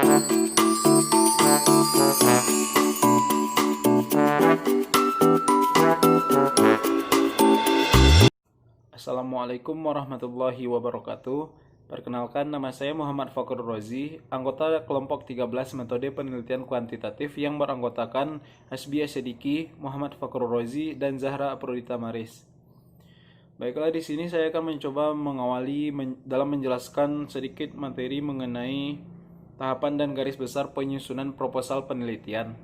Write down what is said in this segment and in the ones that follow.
Assalamualaikum warahmatullahi wabarakatuh. Perkenalkan, nama saya Muhammad Fakur Rozi, anggota kelompok 13 metode penelitian kuantitatif yang beranggotakan Hasbi Asyadiki, Muhammad Fakur Rozi, dan Zahra Aprodita Maris. Baiklah, di sini saya akan mencoba mengawali dalam menjelaskan sedikit materi mengenai tahapan dan garis besar penyusunan proposal penelitian.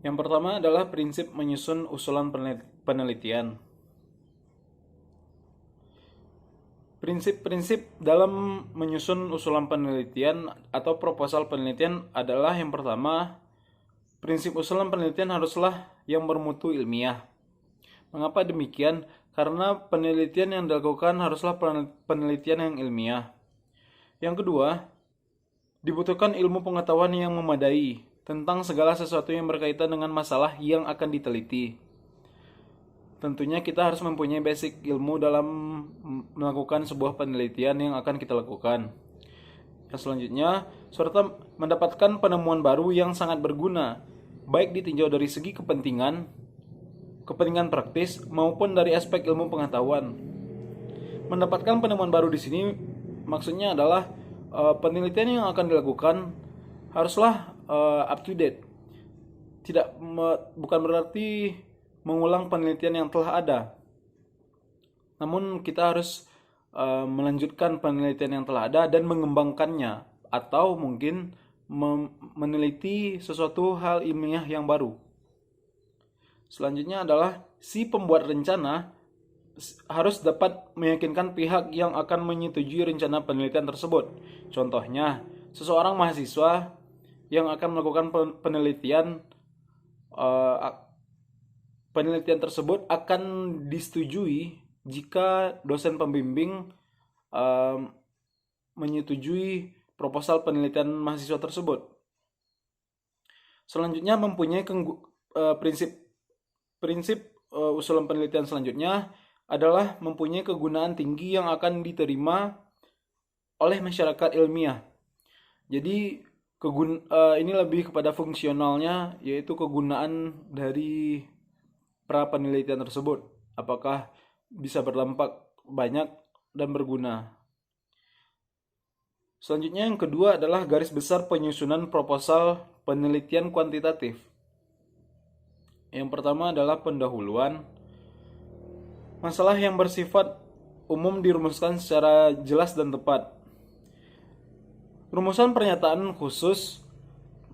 Yang pertama adalah prinsip menyusun usulan penelitian. Prinsip-prinsip dalam menyusun usulan penelitian atau proposal penelitian adalah yang pertama, prinsip usulan penelitian haruslah yang bermutu ilmiah. Mengapa demikian? Karena penelitian yang dilakukan haruslah penelitian yang ilmiah. Yang kedua, dibutuhkan ilmu pengetahuan yang memadai tentang segala sesuatu yang berkaitan dengan masalah yang akan diteliti. Tentunya kita harus mempunyai basic ilmu dalam melakukan sebuah penelitian yang akan kita lakukan. Yang selanjutnya, serta mendapatkan penemuan baru yang sangat berguna, baik ditinjau dari segi kepentingan praktis maupun dari aspek ilmu pengetahuan. Mendapatkan penemuan baru di sini maksudnya adalah penelitian yang akan dilakukan haruslah up to date. Bukan berarti mengulang penelitian yang telah ada. Namun kita harus melanjutkan penelitian yang telah ada dan mengembangkannya, atau mungkin meneliti sesuatu hal ilmiah yang baru. Selanjutnya adalah si pembuat rencana harus dapat meyakinkan pihak yang akan menyetujui rencana penelitian tersebut. Contohnya, seseorang mahasiswa yang akan melakukan penelitian tersebut akan disetujui jika dosen pembimbing menyetujui proposal penelitian mahasiswa tersebut. Selanjutnya mempunyai prinsip usulan penelitian selanjutnya adalah mempunyai kegunaan tinggi yang akan diterima oleh masyarakat ilmiah. Jadi ini lebih kepada fungsionalnya, yaitu kegunaan dari pra penelitian tersebut, apakah bisa berdampak banyak dan berguna. Selanjutnya yang kedua adalah garis besar penyusunan proposal penelitian kuantitatif. Yang pertama adalah pendahuluan. Masalah yang bersifat umum dirumuskan secara jelas dan tepat. Rumusan pernyataan khusus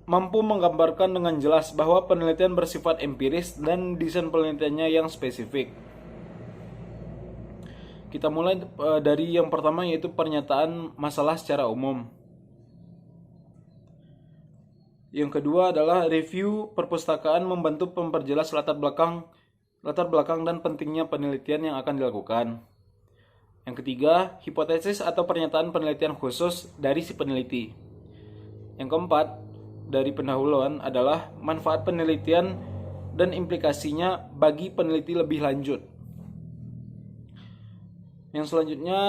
mampu menggambarkan dengan jelas bahwa penelitian bersifat empiris dan desain penelitiannya yang spesifik. Kita mulai dari yang pertama, yaitu pernyataan masalah secara umum. Yang kedua adalah review perpustakaan membantu memperjelas latar belakang dan pentingnya penelitian yang akan dilakukan. Yang ketiga, hipotesis atau pernyataan penelitian khusus dari si peneliti. Yang keempat, dari pendahuluan adalah manfaat penelitian dan implikasinya bagi peneliti lebih lanjut. Yang selanjutnya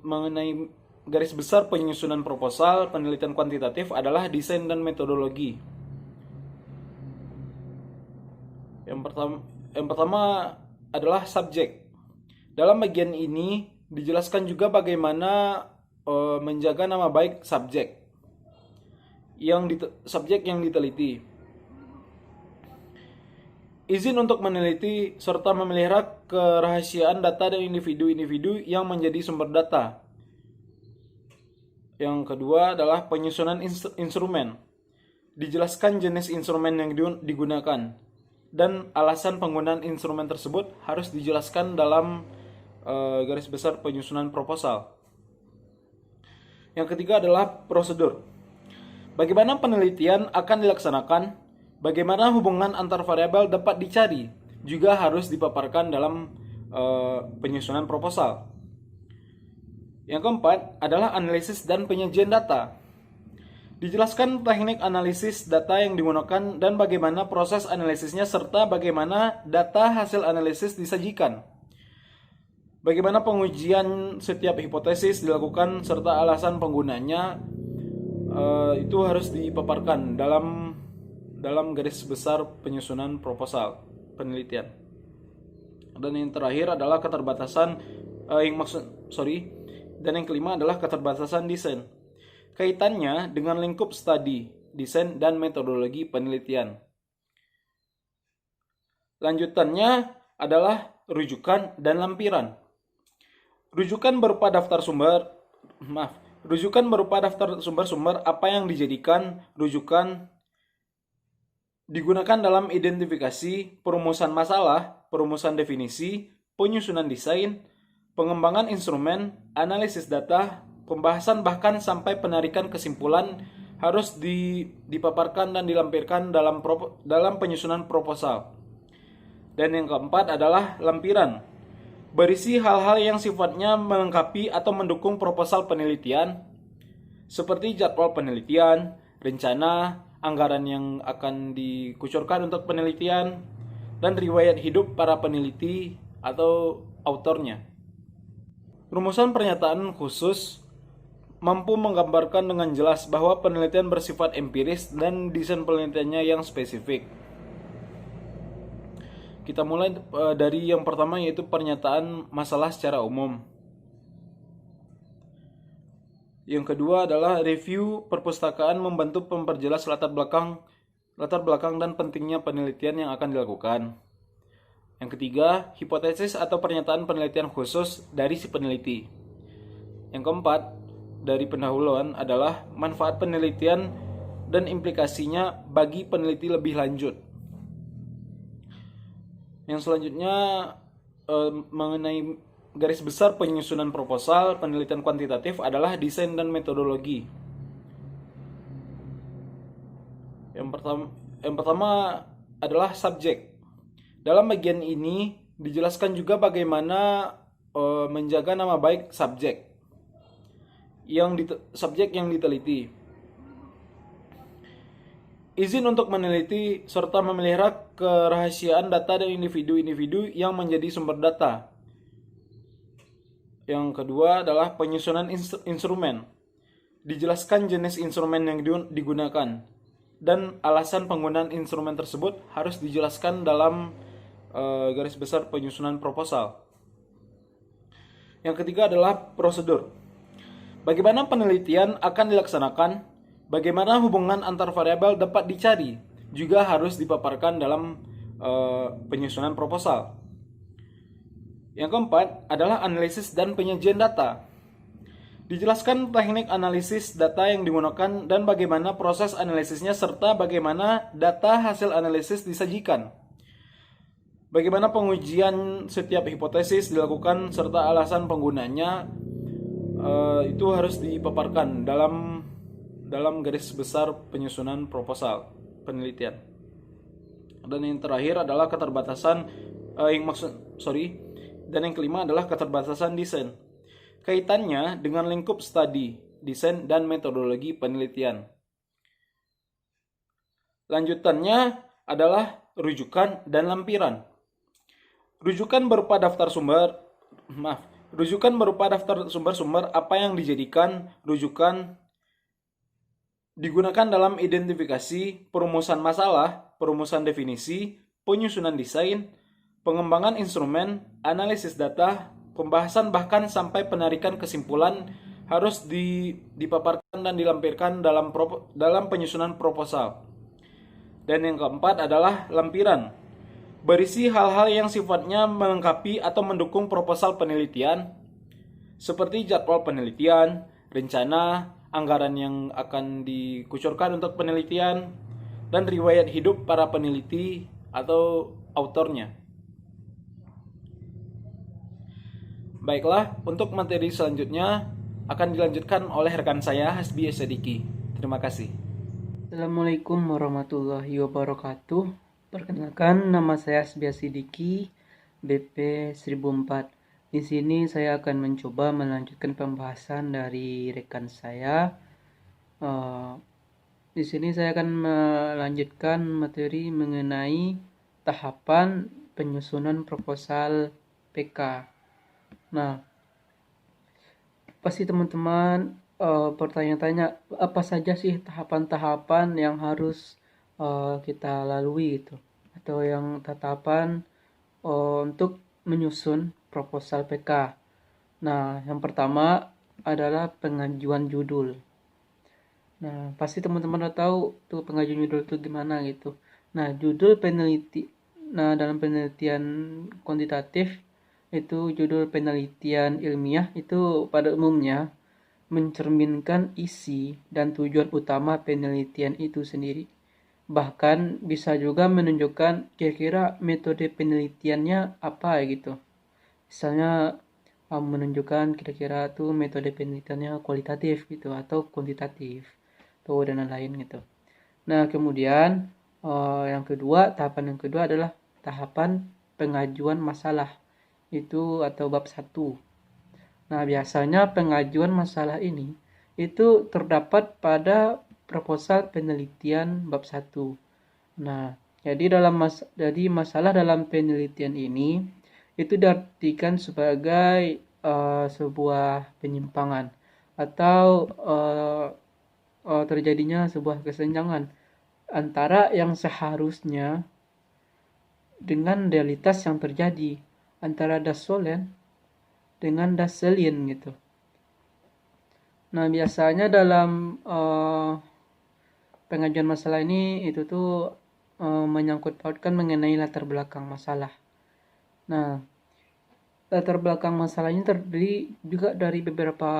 mengenai garis besar penyusunan proposal penelitian kuantitatif adalah desain dan metodologi. Yang pertama adalah subjek. Dalam bagian ini dijelaskan juga bagaimana menjaga nama baik subjek yang diteliti. Izin untuk meneliti serta memelihara kerahasiaan data dan individu-individu yang menjadi sumber data. Yang kedua adalah penyusunan instrumen. Dijelaskan jenis instrumen yang digunakan dan alasan penggunaan instrumen tersebut harus dijelaskan dalam garis besar penyusunan proposal. Yang ketiga adalah prosedur. Bagaimana penelitian akan dilaksanakan, bagaimana hubungan antar variabel dapat dicari, juga harus dipaparkan dalam penyusunan proposal. Yang keempat adalah analisis dan penyajian data. Dijelaskan teknik analisis data yang digunakan dan bagaimana proses analisisnya serta bagaimana data hasil analisis disajikan. Bagaimana pengujian setiap hipotesis dilakukan serta alasan penggunanya itu harus dipaparkan dalam garis besar penyusunan proposal penelitian. Dan yang terakhir adalah dan yang kelima adalah keterbatasan desain. Kaitannya dengan lingkup studi, desain dan metodologi penelitian. Lanjutannya adalah rujukan dan lampiran. Rujukan berupa daftar sumber-sumber apa yang dijadikan rujukan digunakan dalam identifikasi, perumusan masalah, perumusan definisi, penyusunan desain, pengembangan instrumen, analisis data, pembahasan bahkan sampai penarikan kesimpulan harus dipaparkan dan dilampirkan dalam penyusunan proposal. Dan yang keempat adalah lampiran. Berisi hal-hal yang sifatnya melengkapi atau mendukung proposal penelitian, seperti jadwal penelitian, rencana, anggaran yang akan dikucurkan untuk penelitian, dan riwayat hidup para peneliti atau autornya. Rumusan pernyataan khusus mampu menggambarkan dengan jelas bahwa penelitian bersifat empiris dan desain penelitiannya yang spesifik. Kita mulai dari yang pertama, yaitu pernyataan masalah secara umum. Yang kedua adalah review perpustakaan membantu memperjelas latar belakang dan pentingnya penelitian yang akan dilakukan. Yang ketiga, hipotesis atau pernyataan penelitian khusus dari si peneliti. Yang keempat, dari pendahuluan adalah manfaat penelitian dan implikasinya bagi peneliti lebih lanjut. Yang selanjutnya mengenai garis besar penyusunan proposal penelitian kuantitatif adalah desain dan metodologi. Yang pertama adalah subjek. Dalam bagian ini dijelaskan juga bagaimana menjaga nama baik subjek yang diteliti. Izin untuk meneliti serta memelihara kerahasiaan data dan individu-individu yang menjadi sumber data. Yang kedua adalah penyusunan instrumen. Dijelaskan jenis instrumen yang digunakan dan alasan penggunaan instrumen tersebut harus dijelaskan dalam garis besar penyusunan proposal. Yang ketiga adalah prosedur. Bagaimana penelitian akan dilaksanakan? Bagaimana hubungan antar variabel dapat dicari juga harus dipaparkan dalam penyusunan proposal. Yang keempat adalah analisis dan penyajian data. Dijelaskan teknik analisis data yang digunakan dan bagaimana proses analisisnya serta bagaimana data hasil analisis disajikan. Bagaimana pengujian setiap hipotesis dilakukan serta alasan penggunanya itu harus dipaparkan dalam garis besar penyusunan proposal penelitian. Dan yang terakhir adalah dan yang kelima adalah keterbatasan desain. Kaitannya dengan lingkup studi, desain dan metodologi penelitian. Lanjutannya adalah rujukan dan lampiran. Rujukan berupa daftar sumber-sumber apa yang dijadikan rujukan digunakan dalam identifikasi, perumusan masalah, perumusan definisi, penyusunan desain, pengembangan instrumen, analisis data, pembahasan bahkan sampai penarikan kesimpulan harus dipaparkan dan dilampirkan dalam penyusunan proposal. Dan yang keempat adalah lampiran. Berisi hal-hal yang sifatnya melengkapi atau mendukung proposal penelitian, seperti jadwal penelitian, rencana, anggaran yang akan dikucurkan untuk penelitian, dan riwayat hidup para peneliti atau autornya. Baiklah, untuk materi selanjutnya akan dilanjutkan oleh rekan saya Hasbi Esadiki. Terima kasih. Assalamualaikum warahmatullahi wabarakatuh. Perkenalkan, nama saya Hasbi Esadiki, BP 1004. Di sini saya akan mencoba melanjutkan pembahasan dari rekan saya. Di sini saya akan melanjutkan materi mengenai tahapan penyusunan proposal PK. Nah, pasti teman-teman bertanya-tanya apa saja sih tahapan-tahapan yang harus kita lalui gitu, atau yang tahapan untuk menyusun proposal PK. Nah, yang pertama adalah pengajuan judul. Nah, pasti teman-teman udah tahu tuh pengajuan judul itu gimana gitu. Nah, judul peneliti. Nah, dalam penelitian kuantitatif itu judul penelitian ilmiah itu pada umumnya mencerminkan isi dan tujuan utama penelitian itu sendiri. Bahkan bisa juga menunjukkan kira-kira metode penelitiannya apa gitu. Misalnya menunjukkan kira-kira tuh metode penelitiannya kualitatif gitu atau kuantitatif tuh dan lain-lain gitu. Nah, kemudian tahapan yang kedua adalah tahapan pengajuan masalah itu atau bab 1. Nah, biasanya pengajuan masalah ini itu terdapat pada proposal penelitian bab 1. Nah, jadi masalah dalam penelitian ini itu diartikan sebagai sebuah penyimpangan atau terjadinya sebuah kesenjangan antara yang seharusnya dengan realitas yang terjadi antara das Solem dengan das Selien gitu. Nah, biasanya dalam pengajuan masalah ini itu tuh menyangkut pautkan mengenai latar belakang masalah. Nah, latar belakang masalah ini terdiri juga dari beberapa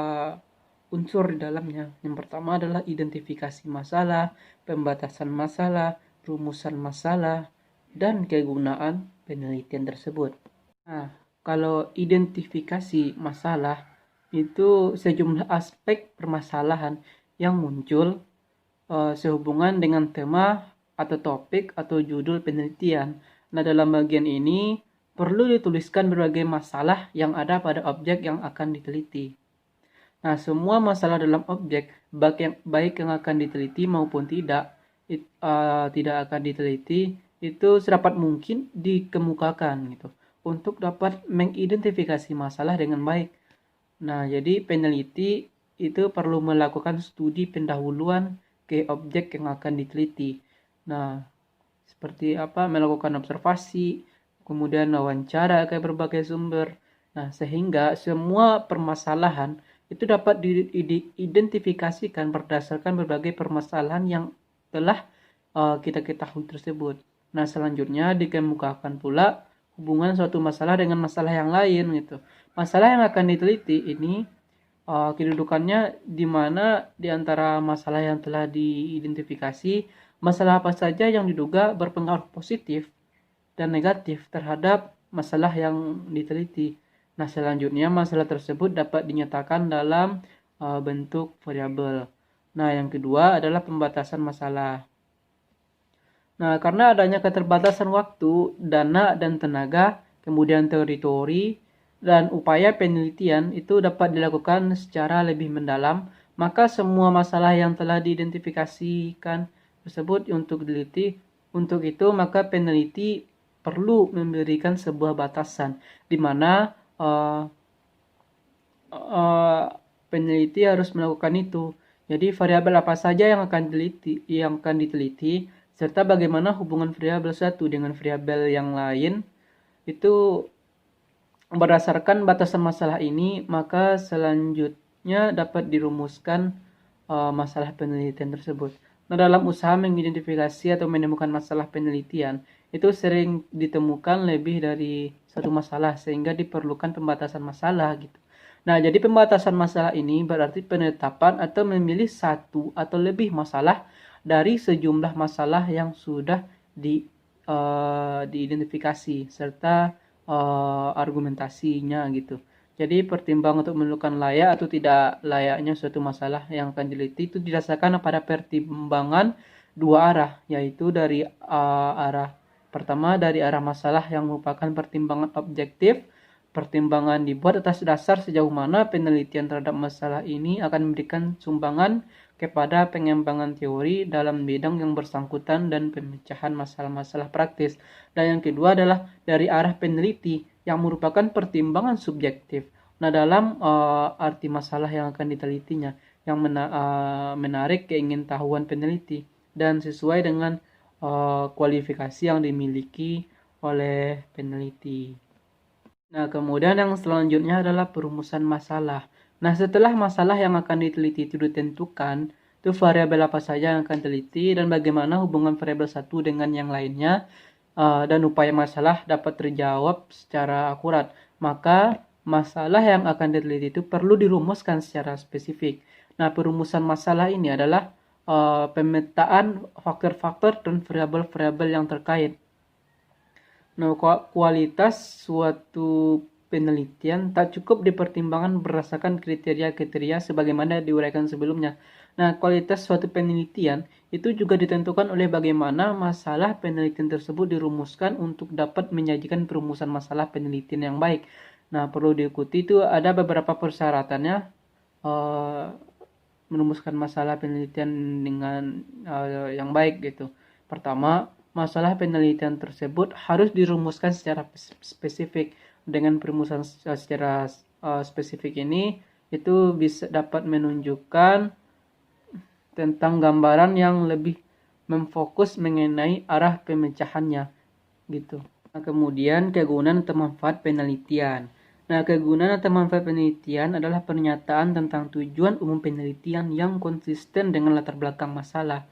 unsur di dalamnya. Yang pertama adalah identifikasi masalah, pembatasan masalah, rumusan masalah, dan kegunaan penelitian tersebut. Nah, kalau identifikasi masalah itu sejumlah aspek permasalahan yang muncul sehubungan dengan tema atau topik atau judul penelitian. Nah, dalam bagian ini perlu dituliskan berbagai masalah yang ada pada objek yang akan diteliti. Nah, semua masalah dalam objek, baik yang akan diteliti maupun tidak akan diteliti, itu sedapat mungkin dikemukakan gitu, untuk dapat mengidentifikasi masalah dengan baik. Nah, jadi peneliti itu perlu melakukan studi pendahuluan ke objek yang akan diteliti. Nah, seperti apa? Melakukan observasi, kemudian wawancara ke berbagai sumber. Nah, sehingga semua permasalahan itu dapat diidentifikasikan berdasarkan berbagai permasalahan yang telah kita ketahui tersebut. Nah, selanjutnya dikemukakan pula hubungan suatu masalah dengan masalah yang lain gitu. Masalah yang akan diteliti ini kedudukannya di mana di antara masalah yang telah diidentifikasi, masalah apa saja yang diduga berpengaruh positif dan negatif terhadap masalah yang diteliti. Nah, selanjutnya masalah tersebut dapat dinyatakan dalam bentuk variabel. Nah, yang kedua adalah pembatasan masalah. Nah, karena adanya keterbatasan waktu, dana, dan tenaga, kemudian teritori, dan upaya penelitian itu dapat dilakukan secara lebih mendalam, maka semua masalah yang telah diidentifikasikan tersebut untuk diteliti. Untuk itu, maka peneliti perlu memberikan sebuah batasan, di mana peneliti harus melakukan itu. Jadi variabel apa saja yang akan diteliti, serta bagaimana hubungan variabel satu dengan variabel yang lain itu berdasarkan batasan masalah ini, maka selanjutnya dapat dirumuskan masalah penelitian tersebut. Nah, dalam usaha mengidentifikasi atau menemukan masalah penelitian, itu sering ditemukan lebih dari satu masalah, sehingga diperlukan pembatasan masalah gitu. Nah, jadi pembatasan masalah ini berarti penetapan atau memilih satu atau lebih masalah dari sejumlah masalah yang sudah diidentifikasi serta argumentasinya gitu. Jadi pertimbangan untuk menentukan layak atau tidak layaknya suatu masalah yang akan diteliti itu didasarkan pada pertimbangan dua arah, yaitu dari arah pertama dari arah masalah yang merupakan pertimbangan objektif. Pertimbangan dibuat atas dasar sejauh mana penelitian terhadap masalah ini akan memberikan sumbangan kepada pengembangan teori dalam bidang yang bersangkutan dan pemecahan masalah-masalah praktis. Dan yang kedua adalah dari arah peneliti yang merupakan pertimbangan subjektif Nah, dalam arti masalah yang akan ditelitinya, yang menarik keingintahuan peneliti dan sesuai dengan kualifikasi yang dimiliki oleh peneliti. Nah, kemudian yang selanjutnya adalah perumusan masalah. Nah, setelah masalah yang akan diteliti itu ditentukan, itu variabel apa saja yang akan diteliti dan bagaimana hubungan variabel satu dengan yang lainnya, dan upaya masalah dapat terjawab secara akurat. Maka, masalah yang akan diteliti itu perlu dirumuskan secara spesifik. Nah, perumusan masalah ini adalah pemetaan faktor-faktor dan variabel-variabel yang terkait. Nah, kualitas suatu penelitian tak cukup dipertimbangkan berdasarkan kriteria-kriteria sebagaimana diuraikan sebelumnya. Nah, kualitas suatu penelitian itu juga ditentukan oleh bagaimana masalah penelitian tersebut dirumuskan untuk dapat menyajikan perumusan masalah penelitian yang baik. Nah, perlu diikuti itu ada beberapa persyaratannya merumuskan masalah penelitian dengan yang baik gitu. Pertama, masalah penelitian tersebut harus dirumuskan secara spesifik. Dengan perumusan secara spesifik ini itu bisa dapat menunjukkan tentang gambaran yang lebih memfokus mengenai arah pemecahannya gitu. Nah, kemudian kegunaan atau manfaat penelitian. Nah, kegunaan atau manfaat penelitian adalah pernyataan tentang tujuan umum penelitian yang konsisten dengan latar belakang masalah.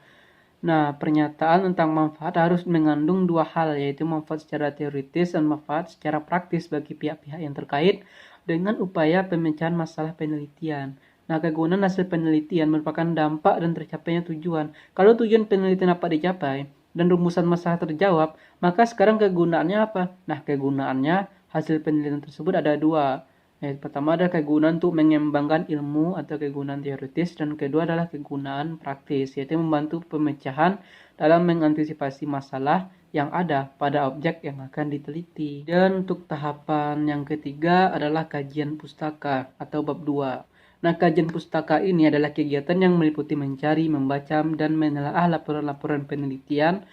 Nah, pernyataan tentang manfaat harus mengandung dua hal, yaitu manfaat secara teoritis dan manfaat secara praktis bagi pihak-pihak yang terkait dengan upaya pemecahan masalah penelitian. Nah, kegunaan hasil penelitian merupakan dampak dan tercapainya tujuan. Kalau tujuan penelitian dapat dicapai dan rumusan masalah terjawab, maka sekarang kegunaannya apa? Nah, kegunaannya hasil penelitian tersebut ada dua. Yang pertama adalah kegunaan untuk mengembangkan ilmu atau kegunaan teoritis, dan kedua adalah kegunaan praktis, yaitu membantu pemecahan dalam mengantisipasi masalah yang ada pada objek yang akan diteliti. Dan untuk tahapan yang ketiga adalah kajian pustaka atau bab 2. Nah, kajian pustaka ini adalah kegiatan yang meliputi mencari, membaca, dan menelaah laporan-laporan penelitian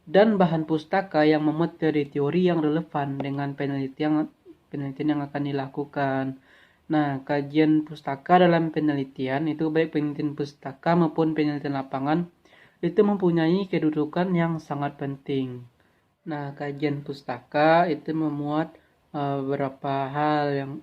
dan bahan pustaka yang memuat teori-teori yang relevan dengan penelitian yang akan dilakukan. Nah, kajian pustaka dalam penelitian itu baik penelitian pustaka maupun penelitian lapangan itu mempunyai kedudukan yang sangat penting. Nah, kajian pustaka itu memuat beberapa hal.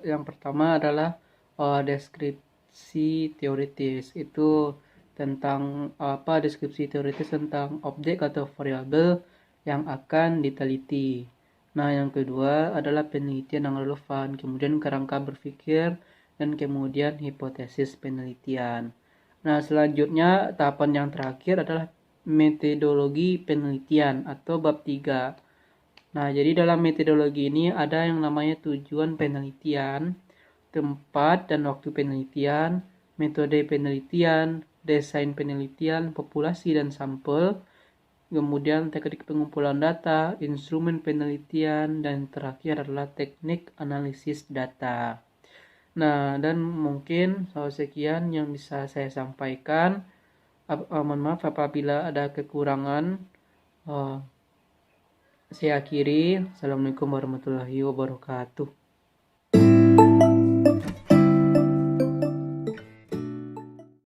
Yang pertama adalah deskripsi teoritis. Itu tentang deskripsi teoritis tentang objek atau variabel yang akan diteliti. Nah, yang kedua adalah penelitian yang relevan, kemudian kerangka berpikir, dan kemudian hipotesis penelitian. Nah, selanjutnya tahapan yang terakhir adalah metodologi penelitian atau bab 3. Nah, jadi dalam metodologi ini ada yang namanya tujuan penelitian, tempat dan waktu penelitian, metode penelitian, desain penelitian, populasi dan sampel, kemudian teknik pengumpulan data, instrumen penelitian, dan terakhir adalah teknik analisis data. Nah, dan mungkin sekian yang bisa saya sampaikan. Mohon maaf apabila ada kekurangan. Saya akhiri. Assalamualaikum warahmatullahi wabarakatuh.